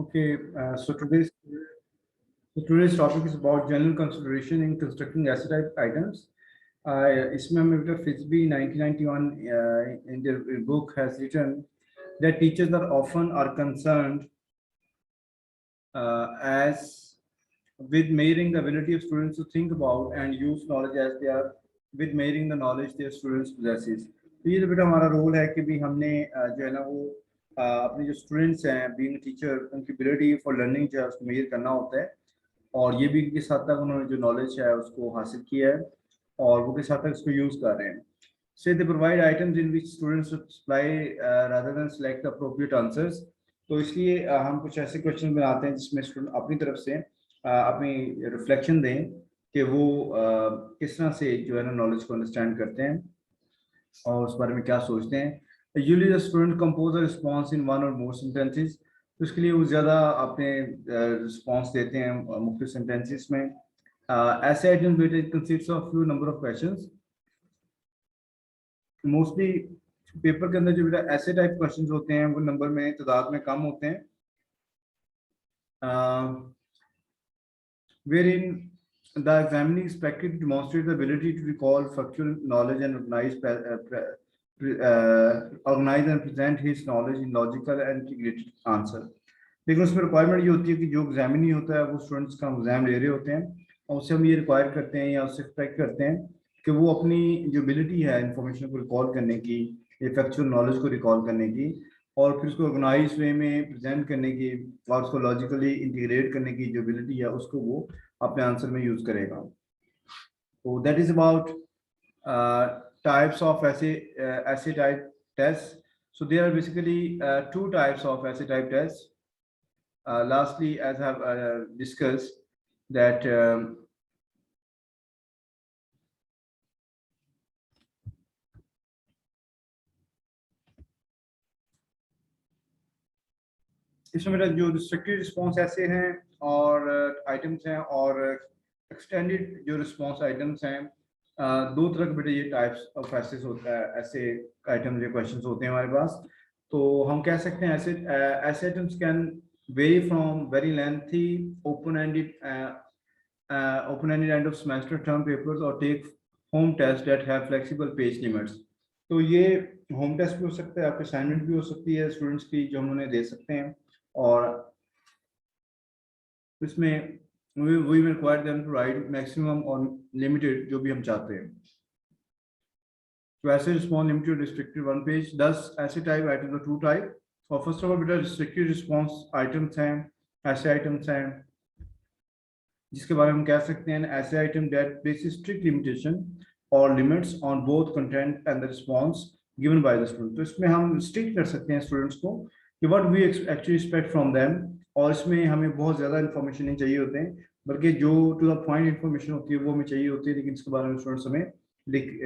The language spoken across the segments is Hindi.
Okay, so today's topic is about general consideration in constructing asset type items. इसमें हमें बेटा Frisbee 1991 in their book has written that teachers are concerned as with measuring the ability of students to think about and use knowledge as they are with measuring the knowledge their students possesses. तो ये तो बेटा हमारा रोल है कि भी हमने जो है ना वो अपने जो स्टूडेंट्स हैं बीइंग टीचर उनकी एबिलिटी फॉर लर्निंग जो है उसको मेजर करना होता है और ये भी किस हद तक उन्होंने जो नॉलेज है उसको हासिल किया है और वो किस हद तक उसको यूज कर रहे हैं. Say they provide items in which students should supply rather than select the appropriate answers. तो इसलिए हम कुछ ऐसे क्वेश्चन बनाते हैं जिसमें स्टूडेंट अपनी तरफ से अपनी रिफ्लेक्शन दें कि वो किस तरह से जो है ना नॉलेज को अंडरस्टैंड करते हैं और उस बारे में क्या सोचते हैं. Usually the student compose a response in one और मोर सेंटेंसेस. तो इसके लिए वो ज़्यादा अपने रिस्पांस देते हैं मुख्तलिफ सेंटेंसेस में. ऐसे item weighted consist of few number of questions. Mostly paper के अंदर जो बेटा ऐसे टाइप क्वेश्चंस होते हैं वो नंबर में तादाद में कम होते हैं. Wherein the examining is expected to demonstrate the ability to recall factual knowledge and organize and present his knowledge in logical and integrated answer. लेकिन उसमें रिक्वायरमेंट ये होती है कि जो एग्जामिनी होता है वो स्टूडेंट्स का एग्जाम ले रहे होते हैं और उससे हम ये रिक्वायर करते हैं या उससे एक्सपेक्ट करते हैं कि वो अपनी जो एबिलिटी है इंफॉर्मेशन को रिकॉल करने की, फैक्चुअल नॉलेज को रिकॉल करने की और फिर उसको ऑर्गेनाइज वे में प्रेजेंट करने की और उसको लॉजिकली इंटीग्रेट करने की जो एबिलिटी है उसको वो अपने आंसर में यूज करेगा. तो that is about types of ऐसे type test. So there are basically two types of essay type tests. Lastly, as I have discussed that इसमें मेरा जो रिस्ट्रिक्टेड रिस्पांस ऐसे हैं और आइटम्स हैं और एक्सटेंडेड जो रिस्पांस आइटम्स हैं. दो तरह के बेटे ये टाइप्स ऑफ एसेस होता है, ऐसे आइटम्स या क्वेश्चंस होते हैं हमारे पास. तो हम कह सकते हैं ऐसे items can very from very lengthy open-ended end of semester term papers or take home tests that have flexible page limits. तो ये होम टेस्ट भी हो सकता है, आपके असाइनमेंट भी हो सकती है स्टूडेंट्स की जो हम उन्हें दे सकते हैं और इसमें we require them to write maximum or limited जो भी हम चाहते हैं. तो ऐसे response limited restricted one page 10 ऐसे टाइप आइटम्स और टू टाइप. और फर्स्ट ऑफ ऑल बेटा रिस्ट्रिक्टेड रिस्पॉन्स आइटम्स हैं, ऐसे आइटम्स हैं जिसके बारे में हम कह सकते हैं ऐसे item that places strict limitation और limits on both content and the response given by the student. तो इसमें हम स्ट्रिक्ट कर सकते हैं स्टूडेंट्स को कि what we actually expect from them और इसमें हमें बहुत ज़्यादा इन्फॉर्मेशन नहीं चाहिए होते हैं बल्कि जो टू द पॉइंट इन्फॉर्मेशन होती है वो हमें चाहिए होती है, लेकिन इसके बारे में स्टूडेंट्स हमें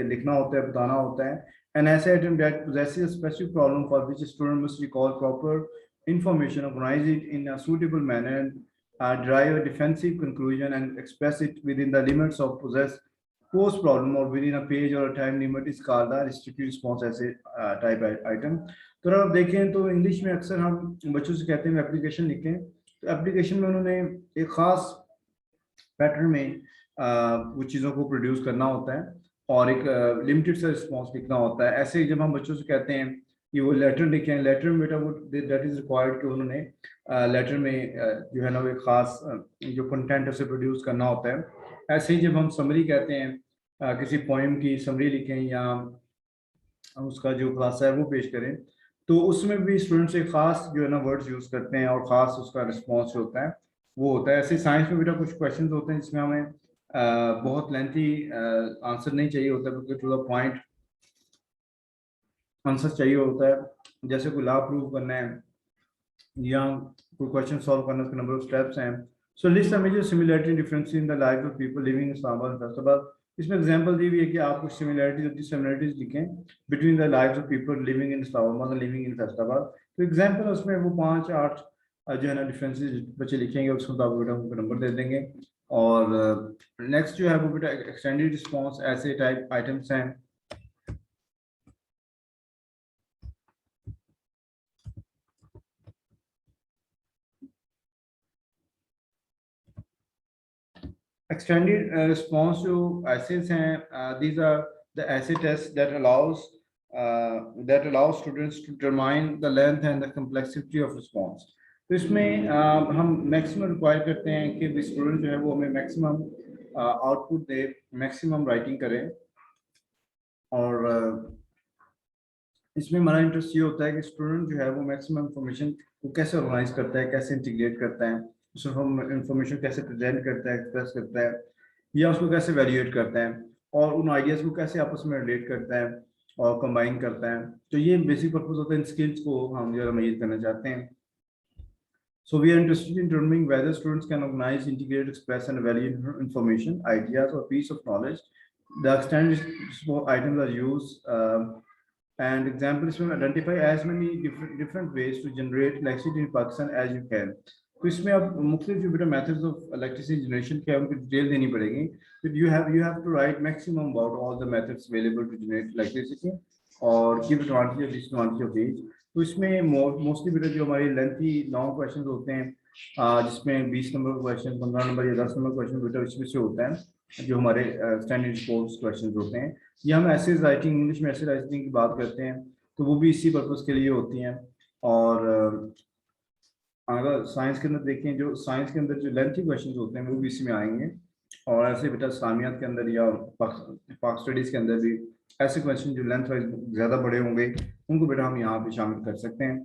लिखना होता है, बताना होता है. एन ऐसे item that possesses a specific problem for which a student must recall proper information, organize it in a suitable manner, derive a defensive conclusion and express it within the limits of post problem or within a page or a time limit is called the restricted response ऐसे type item. तो अगर आप देखें तो इंग्लिश में अक्सर हम बच्चों से कहते हैं एप्लीकेशन लिखें. तो एप्लीकेशन में उन्होंने एक खास पैटर्न में वो चीज़ों को प्रोड्यूस करना होता है और एक लिमिटेड सा रिस्पॉन्स लिखना होता है. ऐसे जब हम बच्चों से कहते हैं कि वो लेटर लिखें, लेटर में बेटा वो दैट इज रिक्वायर्ड कि उन्होंने लेटर में जो है ना वो एक खास जो कंटेंट उसे प्रोड्यूस करना होता है. ऐसे ही जब हम समरी कहते हैं किसी पोइम की समरी लिखें या उसका जो खुलासा है वो पेश करें तो उसमें भी स्टूडेंट्स एक खास जो है ना वर्ड्स यूज करते हैं और खास उसका रिस्पॉन्स होता है वो होता है. ऐसे साइंस में बेटा कुछ क्वेश्चंस होते हैं जिसमें हमें बहुत लेंथी आंसर नहीं चाहिए होता बल्कि टू द पॉइंट आंसर चाहिए होता है. जैसे कोई लॉ प्रूव करना है या कोई क्वेश्चन सॉल्व करना उसके नंबर ऑफ स्टेप्स हैं. So list the major similarity difference in the life of people living in Islamabad and Faisalabad. इसमें एग्जांपल दी हुई है कि आप कुछ सिमिलरिटीज लिखें between the lives of people living in Islamabad and living in Faisalabad. तो एग्जांपल उसमें वो 5-8 जो है ना डिफरेंसेस बच्चे लिखेंगे उसके मुताबिक बेटा उनको नंबर दे देंगे. और नेक्स्ट जो है वो बेटा एक्सटेंडेड रिस्पॉन्स ऐसे टाइप आइटम्स हैं. extended response to essays हैं, these are the essay tests that allows students to determine the length and the complexity of response. तो इसमें हम मैक्सिमम रिक्वायर करते हैं कि स्टूडेंट जो है वो हमें मैक्सिमम आउटपुट दे, मैक्सिमम राइटिंग करें। और इसमें हमारा इंटरेस्ट ये होता है कि स्टूडेंट जो है वो मैक्सिमम इंफॉर्मेशन को कैसे ऑर्गेनाइज करता है, कैसे इंटीग्रेट करता है, उस इंफॉर्मेशन कैसे प्रेजेंट करता है, एक्सप्रेस करता है, या उसको कैसे वैल्यूएट करता है, और उन आइडियाज को कैसे आपस में रिलेट करता है और कंबाइन करता है। तो ये बेसिक पर्पस होता है, इन स्किल्स को हम जो है मेजर करना चाहते हैं। So we are interested in determining whether students can organize, integrate, express, and evaluate information, ideas, or piece of knowledge. The extent items are used, and examples will identify as many different ways to generate electricity in Pakistan as you can. तो इसमें अब मुख्तलिफ जो बेटा मेथड्स ऑफ इलेक्ट्रिसिटी जनरेशन के उनकी डिटेल देनी पड़ेगी। तो you have to write maximum about all the methods available to generate electricity और give advantage and disadvantage of each। तो इसमें मोस्टली बेटा जो हमारे लेंथी लॉन्ग क्वेश्चन होते हैं, जिसमें 20 नंबर क्वेश्चन, 15 नंबर या 10 नंबर क्वेश्चन बेटा इसमें से होता है, जो हमारे स्टैंडर्ड कोर्स क्वेश्चन होते हैं, या हम ऐसे राइटिंग, इंग्लिश में ऐसे राइटिंग की बात करते हैं, तो वो भी इसी पर्पज़ के लिए होती हैं। और अगर साइंस के अंदर देखें, जो साइंस के अंदर जो लेंथी क्वेश्चन होते हैं वो भी इसी में आएंगे। और ऐसे बेटा इस्लामियात के अंदर या पाक स्टडीज़ के अंदर भी ऐसे क्वेश्चन जो लेंथ वाइज ज़्यादा बड़े होंगे, उनको बेटा हम यहाँ पे शामिल कर सकते हैं।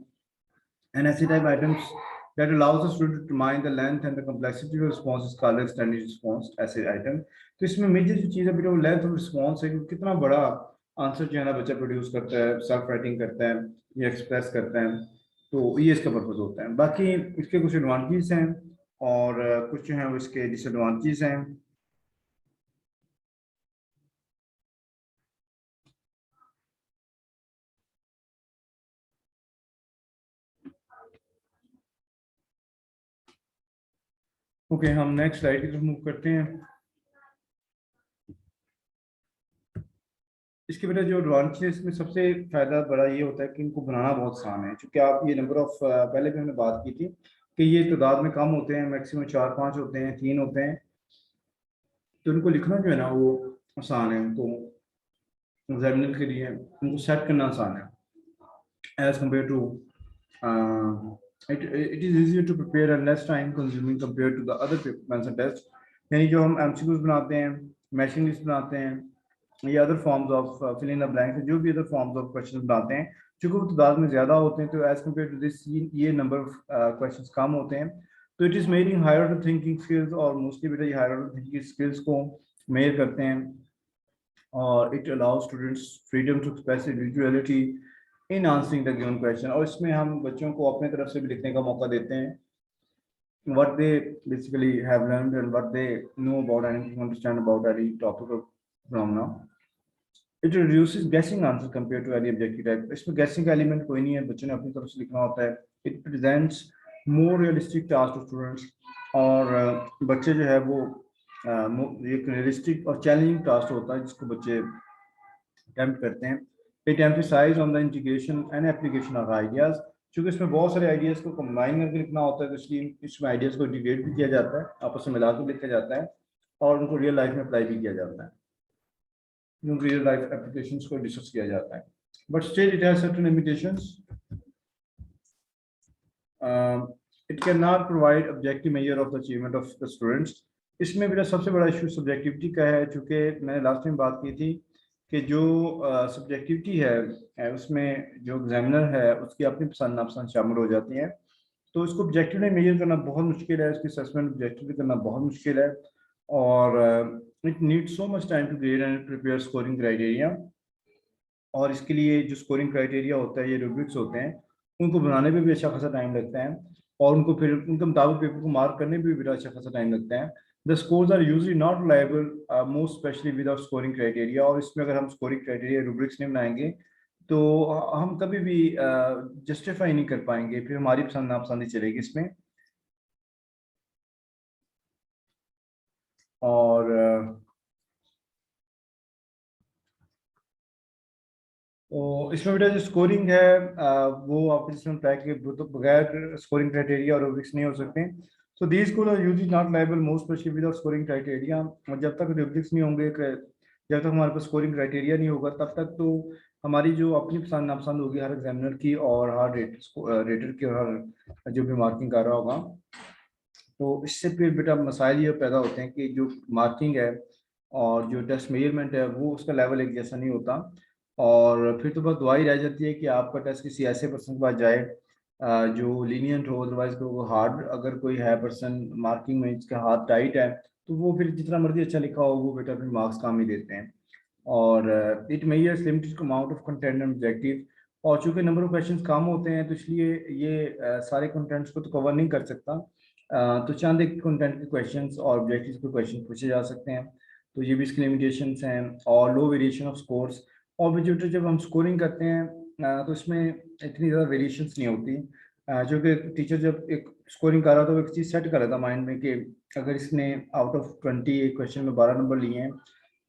एंड ऐसे type items that allows the student to determine the length and the complexity of response is called extended response ऐसे आइटम। तो इसमें मेजर जो चीज़ है बेटा वो लेंथ ऑफ रिस्पॉन्स है कि कितना बड़ा आंसर जो है ना बच्चा प्रोड्यूस करता है, सेल्फ राइटिंग करता है या एक्सप्रेस करता है। तो ये इसका पर्पज होता है। बाकी इसके कुछ एडवांटेजेस हैं और कुछ जो हैं वो इसके डिसएडवांटेजेस हैं। ओके, हम नेक्स्ट स्लाइड की तरफ मूव करते हैं। इसके बेटा जो एडवांटेज है इसमें सबसे फायदा बड़ा ये होता है कि इनको बनाना बहुत आसान है, क्योंकि आप ये नंबर ऑफ पहले भी हमने बात की थी कि ये तादाद में कम होते हैं, मैक्सिमम 4-5 होते हैं, 3 होते हैं, तो इनको लिखना जो है ना वो आसान है, तो एग्जामिनर के लिए उनको सेट करना आसान है as compare to it is easier to prepare and less time consuming compared to the other paper test. यानी जो हम एमसीक्यूज बनाते हैं, मैचिंग लिस्ट बनाते हैं या other forms of fill in the blanks, जो भी अदर फॉर्म्स ऑफ क्वेश्चन बनाते हैं, चूंकि वो तादाद में ज़्यादा होते हैं, तो एज कम्पेयर टू दिस ये नंबर ऑफ क्वेश्चन कम होते हैं। तो it is making higher order thinking skills, और मोस्टली बेटा ये हायर ऑर्डर थिंकिंग स्किल्स को मेजर करते हैं। और it allows students freedom to express individuality in answering the given question, और इसमें हम बच्चों को अपने तरफ से भी लिखने का मौका देते हैं what they basically have learned and what they know about anything, understand about any topic or phenomena. It reduces guessing answer compared to any objective type. इसमें guessing का element कोई नहीं है, बच्चों ने अपनी तरफ से लिखना होता है। It presents more realistic task to students, और बच्चे जो है वो एक realistic और challenging task होता है जिसको बच्चे attempt करते हैं। It emphasizes on the integration and application of ideas, क्योंकि इसमें बहुत सारे आइडियाज को कंबाइन करके लिखना होता है, तो इसलिए इसमें आइडियाज को इंटीग्रेट भी किया जाता है, आपस में मिला के लिखा जाता है, और उनको रियल लाइफ में अप्लाई भी किया जाता है, रियल लाइफ एप्लीकेशंस को डिस्कस किया जाता है। But still it has certain limitations. It can not provide objective measure of the achievement of the students. इसमें मेरा सबसे बड़ा इशू सब्जेक्टिविटी का है, चूँकि मैंने लास्ट टाइम बात की थी कि जो सब्जेक्टिविटी है उसमें जो एग्जामिनर है उसकी अपनी पसंद नापसंद शामिल हो जाती हैं, तो इसको ऑब्जेक्टिवली मेजर करना बहुत मुश्किल है, इसकी असेसमेंट ऑब्जेक्टिवली करना बहुत मुश्किल है, और it needs so much time to grade and prepare scoring criteria. और इसके लिए जो स्कोरिंग क्राइटेरिया होता है, ये रूब्रिक्स होते हैं, उनको बनाने में भी अच्छा खासा टाइम लगता है, और उनको फिर उनके मुताबिक पेपर को मार्क करने में भी बड़ा अच्छा खासा टाइम लगता है। The scores are usually not reliable, most specially without scoring criteria. और इसमें अगर हम स्कोरिंग क्राइटेरिया रूब्रिक्स नहीं बनाएंगे तो हम कभी भी जस्टिफाई नहीं कर पाएंगे, फिर हमारी पसंद नापसंद ही चलेगी इसमें। और तो इसमें बेटा जो स्कोरिंग है वो आप जिसमें ट्रैक के बगैर स्कोरिंग क्राइटेरिया और रूब्रिक्स नहीं हो सकते। So these schools are usually not liable, most especially without scoring criteria. और जब तक rubrics नहीं होंगे, जब तक हमारे पास स्कोरिंग क्राइटेरिया नहीं होगा, तब तक तो हमारी जो अपनी पसंद नापसंद होगी हर एग्जामिनर की और हर रेटर की और हर जो भी मार्किंग कर रहा होगा, तो इससे फिर बेटा मसाइल ये पैदा होते हैं कि जो मार्किंग है और जो टेस्ट मेजरमेंट है वो उसका लेवल एक जैसा नहीं होता, और फिर तो बस दुआ ही रह जाती है कि आपका टेस्ट किसी ऐसे पर्सन के पास जाए जो लीनियंट हो, अदरवाइज को हार्ड अगर कोई है पर्सन मार्किंग में जिसका हाथ टाइट है, तो वो फिर जितना मर्जी अच्छा लिखा हो वो बेटा फिर मार्क्स कम ही देते हैं। और it measures limited amount of content and objective, और चूंकि नंबर ऑफ क्वेश्चंस कम होते हैं तो इसलिए ये सारे कंटेंट्स को तो कवर नहीं कर सकता, तो चंद एक कंटेंट के क्वेश्चंस और ऑब्जेक्टिव्स के क्वेश्चन पूछे जा सकते हैं, तो ये भी इसकी लिमिटेशंस हैं। और लो वेरिएशन ऑफ स्कोर्स, और बेटा जब हम स्कोरिंग करते हैं तो इसमें इतनी ज़्यादा वेरिएशंस नहीं होती, जो कि टीचर जब एक स्कोरिंग कर रहा था वो एक चीज़ सेट कर रहा था माइंड में कि अगर इसने आउट ऑफ 20 एक क्वेश्चन में 12 नंबर लिए हैं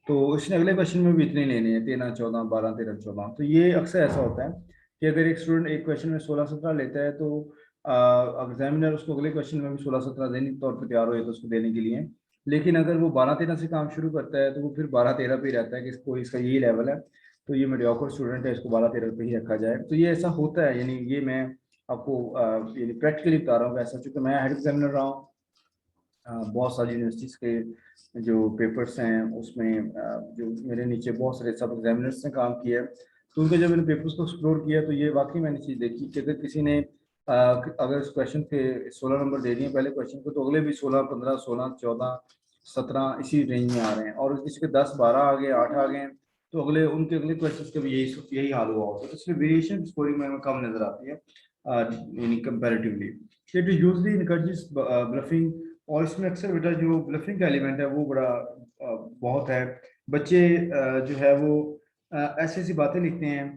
तो इसने अगले क्वेश्चन में भी इतने लेने हैं, 13 14 12 13 14। तो ये अक्सर ऐसा होता है कि अगर एक स्टूडेंट एक क्वेश्चन में 16 17 लेता है तो एग्जामिनर उसको अगले क्वेश्चन में भी 16 17 देने के तौर पर तैयार हो जाता है उसको देने के लिए। लेकिन अगर वो 12 13 से काम शुरू करता है तो वो फिर 12 13 पे ही रहता है कि इसको इसका यही लेवल है, तो ये मीडियोकर स्टूडेंट है, इसको 12 13 पे ही रखा जाए। तो ये ऐसा होता है, यानी ये मैं आपको यानी प्रैक्टिकली बता रहा हूँ ऐसा, चूंकि मैं हेड एग्जामिनर रहा हूँ बहुत सारी यूनिवर्सिटीज़ के जो पेपर्स हैं उसमें जो मेरे नीचे बहुत सारे सब एग्जामिनर्स ने काम किया है, तो उनके जब मैंने पेपर्स को एक्सप्लोर किया तो ये वाकई मैंने चीज़ देखी कि अगर किसी ने अगर इस क्वेश्चन के 16 नंबर दे दिए पहले क्वेश्चन को, तो अगले भी 16 15 16 14 17 इसी रेंज में आ रहे हैं, और किसी के 10 12 आ गए 8 आ गए हैं, तो अगले उनके अगले क्वेश्चन का भी यही हाल हुआ होता है। इसमें वेरिएशन स्कोरिंग में हमें कम नजर आती है यानी comparatively. It usually encourages bluffing, और इसमें अक्सर बेटा जो ब्लफिंग का एलिमेंट है वो बड़ा बहुत है। बच्चे जो है वो ऐसी ऐसी बातें लिखते हैं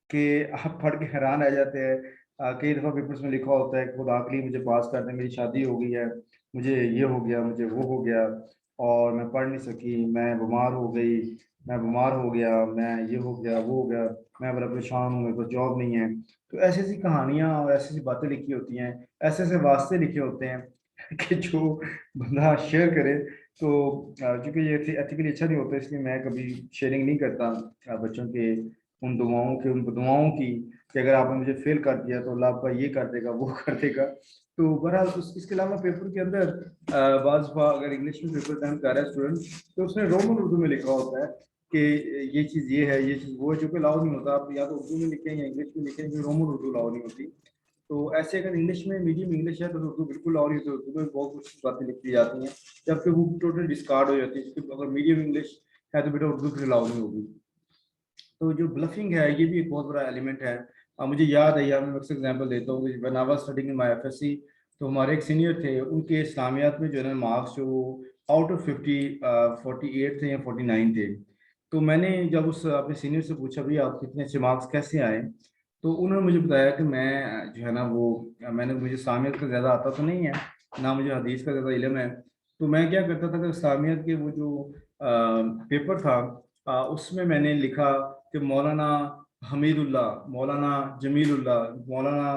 कि आप पढ़ के हैरान रह जाते हैं। कई दफ़ा पेपर्स में लिखा होता है खुद आखिरी मुझे पास कर दें, मेरी शादी हो गई है, मुझे ये हो गया, मुझे वो हो गया, और मैं पढ़ नहीं सकी, मैं बीमार हो गई, मैं बीमार हो गया, मैं ये हो गया वो हो गया, मैं बड़ा परेशान हूँ, मेरे पास जॉब नहीं है। तो ऐसी ऐसी कहानियाँ और ऐसी ऐसी बातें लिखी होती हैं, ऐसे ऐसे वास्ते लिखे होते हैं कि जो बंदा शेयर करे, तो क्योंकि ये एथिकली अच्छा नहीं होता, इसलिए मैं कभी शेयरिंग नहीं करता बच्चों के उन दुआओं की कि अगर आपने मुझे फेल कर दिया तो अल्लाह आपका ये कर देगा वो कर देगा। तो बहरहाल इसके अलावा पेपर के अंदर बाज़ दफ़ा अगर इंग्लिश में पेपर अटेम्प्ट कर रहा है स्टूडेंट, तो उसने रोमन उर्दू में लिखा होता है कि ये चीज़ ये है, ये चीज़ वो है, जो कि अलाउ नहीं होता। आप या तो उर्दू में लिखें या इंग्लिश में लिखें, रोमन उर्दू अलाउ नहीं होती। तो ऐसे अगर इंग्लिश में मीडियम इंग्लिश है तो उर्दू बिल्कुल, और तो उर्दू में बहुत कुछ बातें लिख दी जाती हैं, जबकि वो टोटल डिस्कार्ड हो जाती है, क्योंकि अगर मीडियम इंग्लिश है तो बेटा उर्दू फिर अलाउ नहीं होगी। तो जो ब्लफिंग है ये भी एक बहुत बड़ा एलिमेंट है। मुझे याद है यार, मैं अक्सर एग्जाम्पल देता हूँ, when I was studying in my FSc, तो हमारे एक सीनियर थे, उनके इस्लामियात में जो है मार्क्स जो आउट ऑफ 50 48 थे या 49 थे। तो मैंने जब उस अपने सीनियर से पूछा भाई आप कितने अच्छे मार्क्स कैसे आए, तो उन्होंने मुझे बताया कि मैं जो है ना वो मैंने मुझे इस्लामियत का ज़्यादा आता तो नहीं है, ना मुझे हदीस का ज़्यादा इल्म है, तो मैं क्या करता था कि इस्लामियत के वो जो पेपर था उसमें मैंने लिखा कि मौलाना हमीदुल्लाह, मौलाना जमीलुल्लाह, मौलाना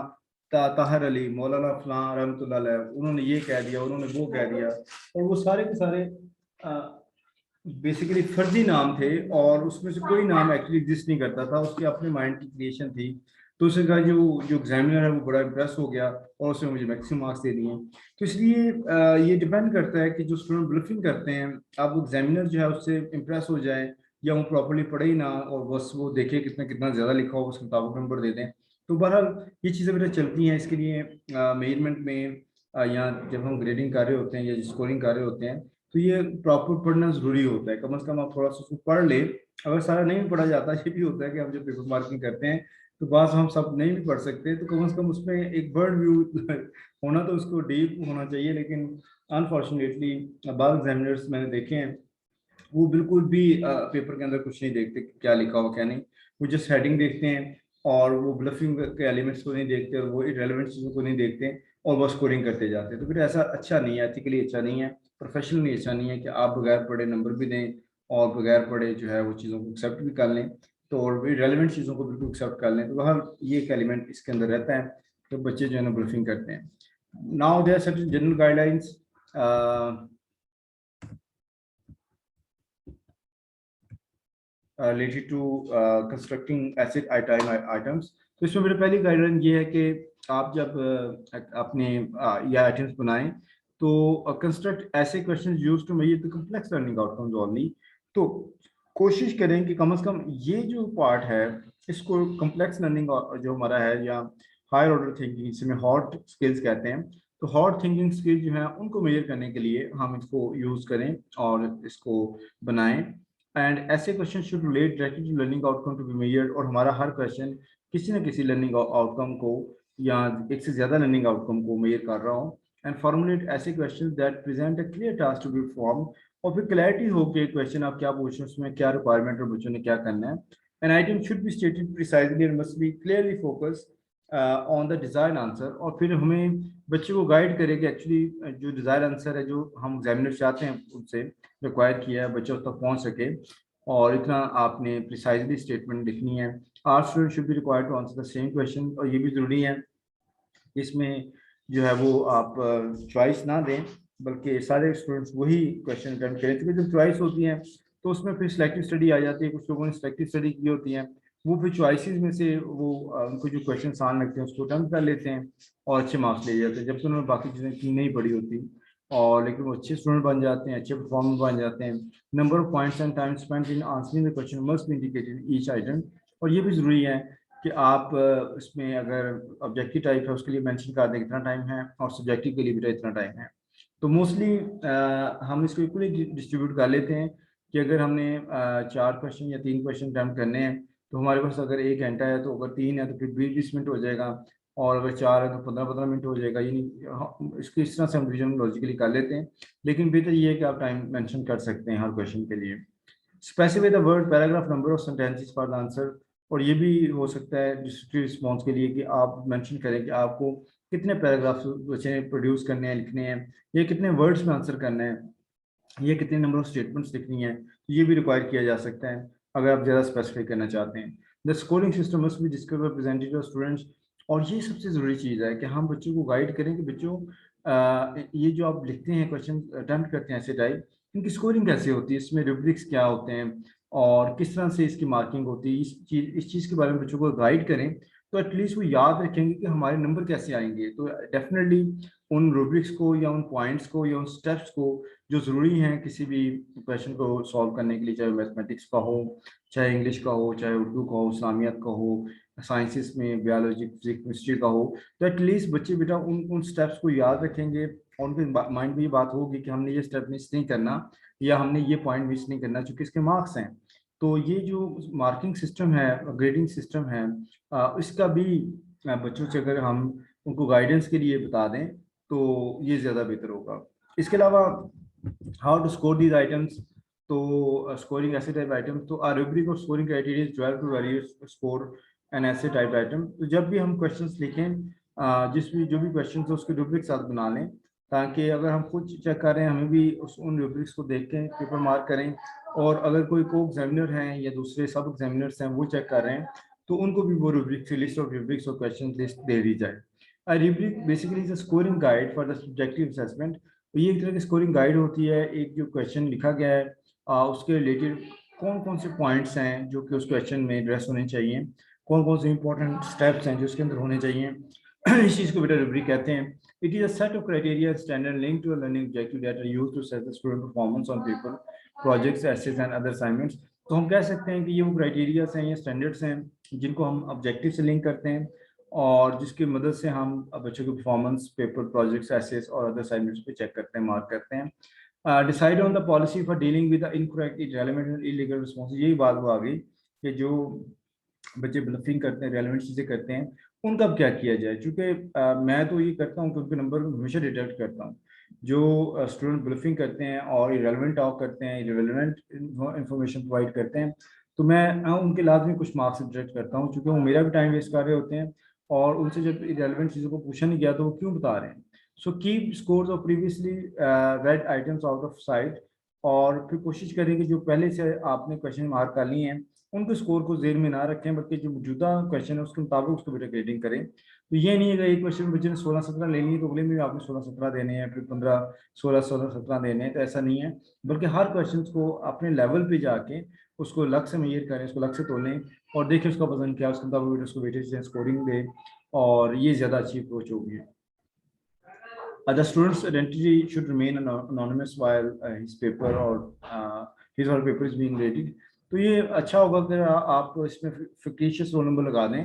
ताहर अली, मौलाना फलां रहमतुल्लाह अलैह, उन्होंने ये कह दिया, उन्होंने वो कह दिया, और वो सारे के सारे बेसिकली फर्जी नाम थे, और उसमें से कोई नाम एक्चुअली एग्जिस्ट नहीं करता था, उसके अपने माइंड की क्रिएशन थी। तो उसने कहा जो जो एग्जामिनर है वो बड़ा इंप्रेस हो गया और उसने मुझे मैक्सिमम मार्क्स दे दिए। तो इसलिए ये डिपेंड करता है कि जो स्टूडेंट ब्लफिंग करते हैं, अब एग्जामिनर जो है उससे इंप्रेस हो जाए या वो प्रॉपर्ली पढ़े ही ना, और बस वो देखे कितना कितना ज़्यादा लिखा हो उसके मुताबिक नंबर दे दें। तो बहरहाल ये चीज़ें बेटा चलती हैं। इसके लिए मेजरमेंट में या जब हम ग्रेडिंग कर रहे होते हैं या स्कोरिंग कर रहे होते हैं, तो ये प्रॉपर पढ़ना ज़रूरी होता है, कम से कम आप थोड़ा सा उसको पढ़ ले। अगर सारा नहीं भी पढ़ा जाता, ये भी होता है कि हम जब पेपर मार्किंग करते हैं तो बात हम सब नहीं भी पढ़ सकते, तो कम से कम उसमें एक बर्ड व्यू होना, तो उसको डीप होना चाहिए। लेकिन अनफॉर्चुनेटली बाद एग्जामिनर्स मैंने देखे हैं वो बिल्कुल भी पेपर के अंदर कुछ नहीं देखते क्या लिखा हुआ क्या नहीं, वो जस्ट हेडिंग देखते हैं और वो ब्लफिंग के एलिमेंट्स को नहीं देखते और वो इरेलेवेंट चीज़ों को नहीं देखते और वो स्कोरिंग करते जाते हैं। तो फिर ऐसा अच्छा नहीं है, एथिकली अच्छा नहीं है, प्रोफेशनली अच्छा नहीं है कि आप बगैर पढ़े नंबर भी दें और बगैर पढ़े जो है वो चीज़ों को एक्सेप्ट भी कर लें, तो और रेलिवेंट चीज़ों को बिल्कुल एक्सेप्ट कर लें। तो वह ये एक एलिमेंट इसके अंदर रहता है, तो बच्चे जो है ना ब्लफिंग करते हैं। Now there are certain general guidelines related to constructing asset items. तो इसमें मेरी पहली गाइडलाइन ये है कि आप जब अपने ये आइटम्स बनाएं तो कंस्ट्रक्ट ऐसे question use to measure the complex learning outcomes only. तो कोशिश करें कि कम से कम ये जो पार्ट है इसको कॉम्प्लेक्स लर्निंग जो हमारा है या हायर ऑर्डर थिंकिंग जिसमें हॉट स्किल्स कहते हैं, तो हॉट थिंकिंग स्किल जो है उनको मेजर करने के लिए हम इसको यूज करें और इसको बनाएं। एंड ऐसे question should relate directly to learning outcome to be measured, और हमारा हर क्वेश्चन किसी न किसी लर्निंग आउटकम को या एक से ज्यादा लर्निंग आउटकम को मेजर कर रहा हूँ। एंड फॉर्मुलेट ऐसे question that present a clear task to be perform, और फिर क्लैरिटी हो कि क्वेश्चन आप क्या पूछ रहे हैं, उसमें क्या रिक्वायरमेंट और बच्चों ने क्या करना है। An item should be stated precisely and must be clearly focus on the desired answer, और फिर हमें बच्चे को गाइड करे कि एक्चुअली जो डिजायर्ड आंसर है जो हम एग्जामिनर चाहते हैं उनसे रिक्वायर किया है बच्चा उस तक पहुंच सके, और इतना आपने प्रिसाइजली स्टेटमेंट लिखनी है। Are student should be required to answer the same question, और ये भी जरूरी है इसमें जो है वो आप चॉइस ना दें बल्कि सारे स्टूडेंट्स वही क्वेश्चन अटेम्प्ट करें, क्योंकि जब चॉइस होती है तो उसमें फिर सिलेक्टिव स्टडी आ जाती है। कुछ लोगों ने सिलेक्टिव स्टडी की होती है, वो फिर चॉइसेस में से वो उनको जो क्वेश्चन आसान लगते हैं उसको अटेम्प्ट कर लेते हैं और अच्छे मार्क्स ले जाते हैं, जबकि उन्होंने बाकी चीज़ें की नहीं पढ़ी होती। और लेकिन वो अच्छे स्टूडेंट बन जाते हैं, अच्छे परफॉर्मर बन जाते हैं। Number of points and time spent in answering the question must be indicated each item, और ये भी जरूरी है कि आप इसमें अगर ऑब्जेक्टिव टाइप है उसके लिए मेंशन कर दें कितना टाइम है, और सब्जेक्टिव के लिए भी इतना टाइम है। तो मोस्टली हम इसको इक्वली डिस्ट्रीब्यूट कर लेते हैं कि अगर हमने 4 क्वेश्चन या 3 क्वेश्चन अटैम्प्ट करने हैं तो हमारे पास अगर 1 घंटा है, तो अगर 3 है तो फिर 20-20 मिनट हो जाएगा, और अगर 4 है तो 15-15 मिनट हो जाएगा। यानी इसको इस तरह से हम डिवीजन लॉजिकली कर लेते हैं, लेकिन बेहतर ये है कि आप टाइम मेंशन कर सकते हैं हर क्वेश्चन के लिए। Specify the word paragraph number of sentences for the answer, और ये भी हो सकता है डिस्क्रिप्टिव रिस्पॉन्स के लिए कि आप मेंशन करें कि आपको कितने पैराग्राफ बच्चे प्रोड्यूस करने हैं, लिखने हैं, ये कितने वर्ड्स में आंसर करना है, ये कितने नंबर ऑफ स्टेटमेंट्स लिखनी है, तो ये भी रिक्वायर किया जा सकता है अगर आप ज़्यादा स्पेसिफाई करना चाहते हैं। The scoring system must be discover presented to students, और ये सबसे ज़रूरी चीज़ है कि हम बच्चों को गाइड करें कि बच्चों ये जो आप लिखते हैं क्वेश्चन अटैम्प्ट करते हैं ऐसे टाइप, इनकी स्कोरिंग कैसे होती है, इसमें रुब्रिक्स क्या होते हैं और किस तरह से इसकी मार्किंग होती है, इस चीज़ के बारे में बच्चों को गाइड करें तो एटलीस्ट वो याद रखेंगे कि हमारे नंबर कैसे आएंगे। तो डेफिनेटली उन रूब्रिक्स को या उन पॉइंट्स को या उन स्टेप्स को जो ज़रूरी हैं किसी भी क्वेश्चन को सॉल्व करने के लिए, चाहे मैथमेटिक्स का हो, चाहे इंग्लिश का हो, चाहे उर्दू का हो, इस्लामियात का हो, साइंसेस में बायोलॉजी फिजिक्स केमिस्ट्री का हो, तो एटलीस्ट बच्चे बेटा उन उन स्टेप्स को याद रखेंगे और उनके माइंड में ये बात होगी कि हमने ये स्टेप मिस नहीं करना या हमने ये पॉइंट मिस नहीं करना चूंकि इसके मार्क्स हैं। तो ये जो मार्किंग सिस्टम है, ग्रेडिंग सिस्टम है, इसका भी बच्चों से अगर हम उनको गाइडेंस के लिए बता दें तो ये ज़्यादा बेहतर होगा। इसके अलावा how to score these items, तो स्कोरिंग ऐसे टाइप आइटम, तो आर रुब्रिक और scoring criteria 12 to values score an ऐसे टाइप आइटम। तो जब भी हम क्वेश्चंस लिखें जिस भी जो भी क्वेश्चन है उसके रुब्रिक साथ बना लें, ताकि अगर हम खुद चेक कर रहे हैं हमें भी उस उन रुब्रिक्स को देख के पेपर मार्क करें, और अगर कोई को एग्जामिनर हैं या दूसरे सब एग्जामिनर्स हैं वो चेक कर रहे हैं तो उनको भी वो रुब्रिक्स लिस्ट ऑफ रुब्रिक्स और क्वेश्चन लिस्ट दे दी जाए। A rubric basically is a scoring guide for the subjective assessment। तो ये एक तरह की स्कोरिंग गाइड होती है, एक जो क्वेश्चन लिखा गया है उसके रिलेटेड कौन कौन से पॉइंट्स हैं जो कि उस क्वेश्चन में एड्रेस होने चाहिए, कौन कौन से इंपॉर्टेंट स्टेप्स हैं जो उसके अंदर होने चाहिए। इस चीज़ को बेटा रुब्रिक कहते हैं। It is a set of criteria standard link to a learning objective that are used to assess the student performance on paper projects essays and other assignments. तो हम कह सकते हैं कि ये वो क्राइटेरियाज हैं, ये स्टैंडर्ड्स हैं जिनको हम ऑब्जेक्टिव से लिंक करते हैं और जिसकी मदद से हम बच्चों की परफॉर्मेंस पेपर प्रोजेक्ट्स एसेस और अदर असाइनमेंट्स पे चेक करते हैं, मार्क करते हैं। Decide on the policy for dealing with the incorrect irrelevant and illegal response. यही बात वो आ गई कि जो बच्चे ब्लफिंग करते हैं, रेलेवेंट चीज़ें करते हैं, उनका अब क्या किया जाए। चूँकि मैं तो ये करता हूँ कि उनके नंबर हमेशा डिटेक्ट करता हूँ। जो स्टूडेंट ब्लफिंग करते हैं और इरेलीवेंट टॉक करते हैं, इरेलीवेंट इंफॉर्मेशन प्रोवाइड करते हैं, तो मैं उनके लाजमी कुछ मार्क्स डिटेक्ट करता हूँ, क्योंकि वो मेरा भी टाइम वेस्ट कर रहे होते हैं और उनसे जब इरेलीवेंट चीज़ों को पूछा नहीं गया तो वो क्यों बता रहे हैं। So keep scores of previously red items out of site, और फिर कोशिश करें कि जो पहले से आपने क्वेश्चन मार्क कर लिए हैं उनके स्कोर को जेर में ना रखें, बल्कि जो मौजूदा क्वेश्चन है उसके मुताबिक उसको बेटा ग्रेडिंग करें। तो ये नहीं है कि एक क्वेश्चन बच्चे ने 16-17 लेनी है तो अगले में भी आपने 16-17 देने हैं, फिर 15-16-16-17 देने हैं, तो ऐसा नहीं है। बल्कि हर क्वेश्चन को अपने लेवल पे जाके उसको अलग से मेजर करें, उसको अलग से तोलें और देखें उसका वजन क्या है, उसके मुताबिक उसको वेटेज दें, स्कोरिंग दें, और ये ज़्यादा अच्छी अप्रोच होगी। The student's identity should remain anonymous while his paper or his or her paper is being rated. तो ये अच्छा होगा अगर आप इसमें फिक्टिशियस रोल नंबर लगा दें,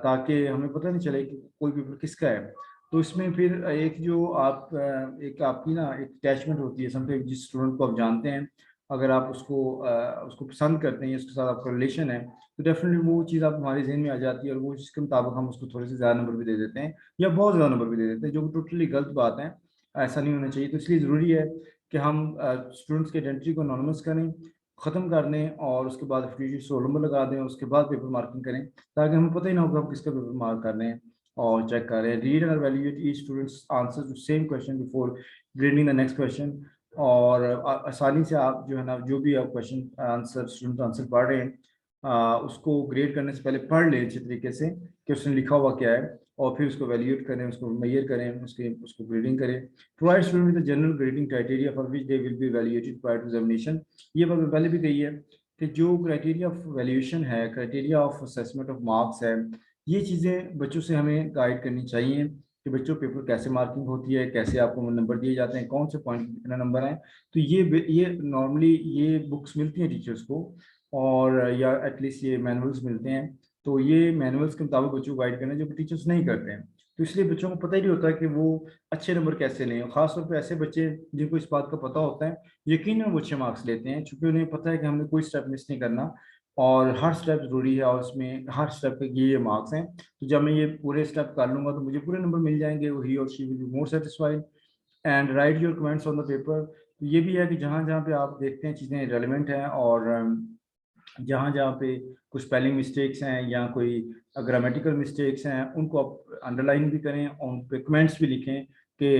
ताकि हमें पता नहीं चले कि कोई पेपर किसका है। तो इसमें फिर एक जो आप एक आपकी ना एक अटैचमेंट होती है समथिंग, जिस स्टूडेंट को आप जानते हैं, अगर आप उसको पसंद करते हैं, उसके साथ आपका रिलेशन है, तो डेफिनेटली वो चीज़ आप हमारे जहन में आ जाती है और वो जिसके मुताबिक हम उसको थोड़े से ज़्यादा नंबर भी दे देते हैं या बहुत ज़्यादा नंबर भी दे देते हैं, जो टोटली गलत बात है। ऐसा नहीं होना चाहिए। तो इसलिए ज़रूरी है कि हम स्टूडेंट्स की आइडेंटिटी को अनोनिमस करें, ख़त्म कर दें और उसके बाद फिजिक्स रोल नंबर लगा दें, उसके बाद पेपर मार्किंग करें, ताकि हमें पता ही ना होगा हम किसका पेपर मार्क कर रहे हैं और चेक कर रहे हैं। Read and evaluate each students answer to same question before grading the next question. और आसानी से आप जो है ना, जो भी आप क्वेश्चन आंसर स्टूडेंट आंसर पढ़ रहे हैं, उसको ग्रेड करने से पहले पढ़ लें अच्छे तरीके से कि उसने लिखा हुआ क्या है, और फिर उसको वैल्यूएट करें, उसको मेजर करें, उसको ग्रेडिंग करें। Provide student with general grading criteria for which they will be evaluated prior to examination. ये बात पहले भी कही है कि जो क्राइटेरिया ऑफ वैल्यूएशन है, criteria of assessment of marks है, ये चीज़ें बच्चों से हमें गाइड करनी चाहिए कि बच्चों पेपर कैसे मार्किंग होती है, कैसे आपको नंबर दिए जाते हैं, कौन से पॉइंट कितना नंबर है। तो ये नॉर्मली ये बुक्स मिलती हैं टीचर्स को, और या एटलीस्ट ये मैनुअल्स मिलते हैं। तो ये मैनुअल्स के मुताबिक बच्चों को गाइड करना जो टीचर्स नहीं करते हैं। तो इसलिए बच्चों को पता ही नहीं होता कि वो अच्छे नंबर कैसे लें, खासतौर पे ऐसे बच्चे जिनको इस बात का पता होता है, यकीनन वो अच्छे मार्क्स लेते हैं, क्योंकि उन्हें पता है कि हमने कोई स्टेप मिस नहीं करना और हर स्टेप जरूरी है और उसमें हर स्टेप के ये मार्क्स हैं। तो जब मैं ये पूरे स्टेप कर लूंगा तो मुझे पूरे नंबर मिल जाएंगे, ही और she will be more satisfied. And right your comments on the paper. तो ये भी है कि जहाँ जहाँ पे आप देखते हैं चीज़ें रेलिवेंट हैं, और जहाँ जहाँ पे कुछ स्पेलिंग मिस्टेक्स हैं या कोई ग्रामेटिकल मिस्टेक्स हैं, उनको आप अंडरलाइन भी करें और उन पे कमेंट्स भी लिखें कि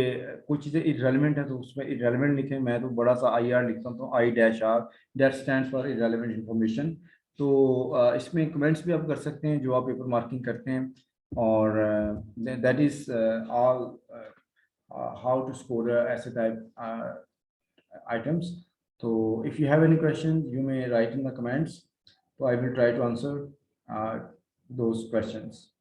कुछ चीज़ें इरेलीवेंट है तो उसमें इरेलीवेंट लिखें। मैं तो बड़ा सा आई लिखता हूँ, तो I-R, that stands for irrelevant information. तो इसमें कमेंट्स भी आप कर सकते हैं जो आप पेपर मार्किंग करते हैं, और that is all how to score essay type items. So if you have any questions, you may write in the comments. So I will try to answer those questions.